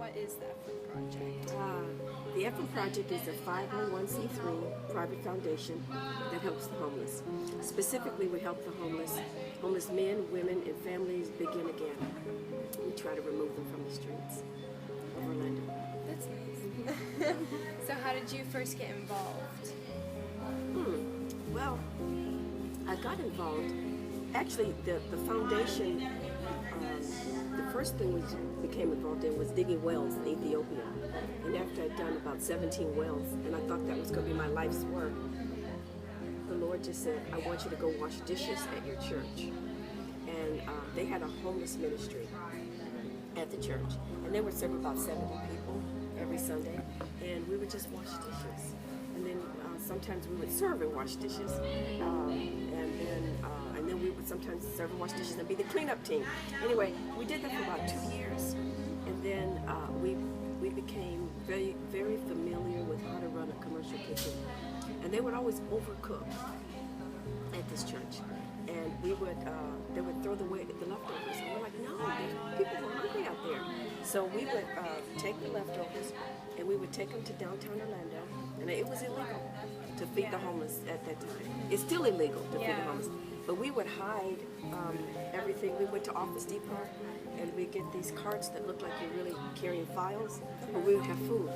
what is the Ephraim Project? The Ephraim Project is a 501c3 private foundation that helps the homeless. Specifically, we help the homeless men, women, and families begin again. We try to remove them from the streets of Orlando. That's nice. So how did you first get involved? Well, I got involved. Actually, the foundation, the first thing we became involved in was digging wells in Ethiopia. And after I'd done about 17 wells, and I thought that was going to be my life's work, the Lord just said, I want you to go wash dishes at your church. And they had a homeless ministry at the church. And they would serve about 70 people every Sunday. And we would just wash dishes. And then sometimes we would serve and wash dishes. And then we would sometimes serve and wash dishes and be the cleanup team. Anyway, we did that for about 2 years. And then we became very, very familiar with how to run a commercial kitchen. And they would always overcook at this church. And they would throw the leftovers. And we're like, no, people were hungry out there. So we would take the leftovers and we would take them to downtown Orlando. And it was illegal to feed the homeless at that time. It's still illegal to feed the homeless. But we would hide everything. We went to Office Depot and we'd get these carts that looked like you're really carrying files, but we would have food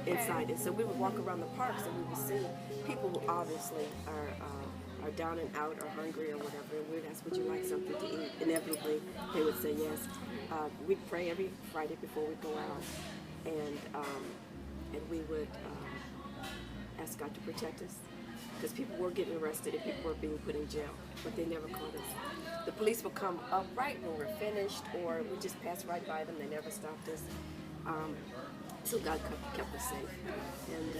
inside. And so we would walk around the parks and we would see people who obviously are down and out or hungry or whatever. And we'd ask, would you like something to eat? Inevitably, they would say yes. We'd pray every Friday before we go out. And we would ask God to protect us. Because people were getting arrested and people were being put in jail, but they never caught us. The police would come up right when we're finished, or we just passed right by them. They never stopped us. So God kept us safe. And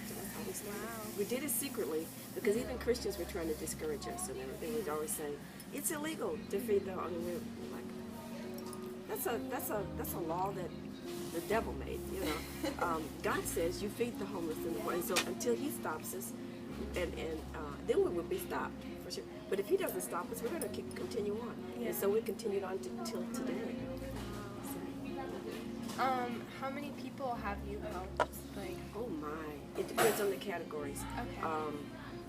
so that's how we started. We did it secretly because even Christians were trying to discourage us, and they would always say, "It's illegal to feed the." I mean, we're like, that's a law that the devil made. You know, God says you feed the homeless and the poor, and so until He stops us. And then we would be stopped for sure. But if He doesn't stop us, we're going to continue on. Yeah. And so we continued on till today. How many people have you helped? Like, oh my, it depends on the categories. Okay.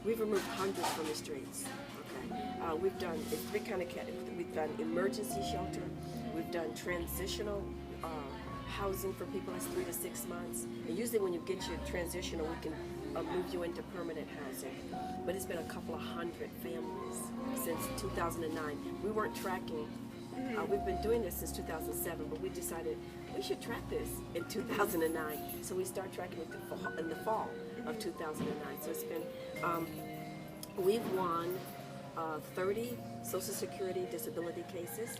We've removed hundreds from the streets. Okay. We've done three kind of categories. We've done emergency shelter. We've done transitional housing for people that's 3 to 6 months. And usually when you get your transitional, we can move you into permanent housing. But it's been a couple of hundred families since 2009. We weren't tracking. We've been doing this since 2007, but we decided we should track this in 2009. So we start tracking it in the fall of 2009. So it's been, we've won 30 Social Security disability cases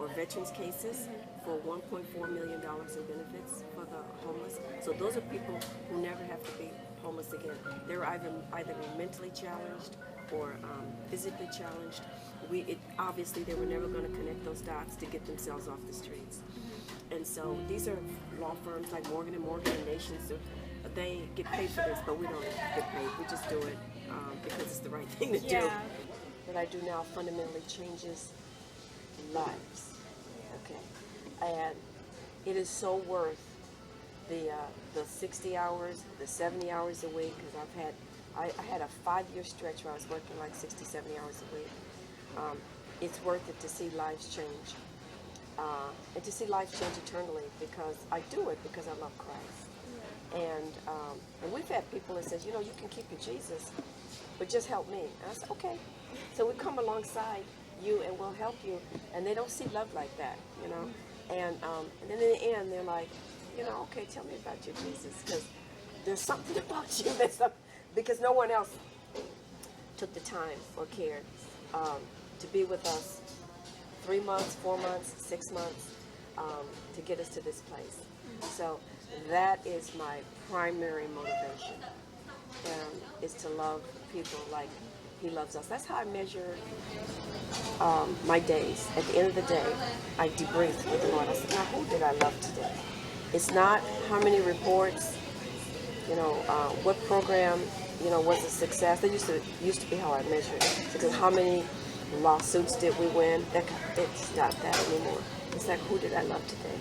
or veterans cases for $1.4 million in benefits for the homeless. So those are people who never have to be homeless again. They're either mentally challenged or physically challenged. Obviously they were never going to connect those dots to get themselves off the streets. And so these are law firms like Morgan & Morgan and Nations. So they get paid for this, but we don't get paid. We just do it because it's the right thing to do. What I do now fundamentally changes lives. Okay. And it is so worth the 60 hours, the 70 hours a week, because I had a 5-year stretch where I was working like 60, 70 hours a week. It's worth it to see lives change. And to see lives change eternally, because I do it because I love Christ. And we've had people that says, you can keep your Jesus, but just help me. And I said, okay. So we come alongside you and we'll help you. And they don't see love like that, And then in the end, they're like, okay, tell me about your Jesus, because there's something about you because no one else took the time or cared to be with us 3 months, 4 months, 6 months to get us to this place. So that is my primary motivation, is to love people like He loves us. That's how I measure my days. At the end of the day, I debrief with the Lord. I said, now who did I love today? It's not how many reports, what program, was a success. That used to be how I measured it. Because how many lawsuits did we win? It's not that anymore. It's like, who did I love today?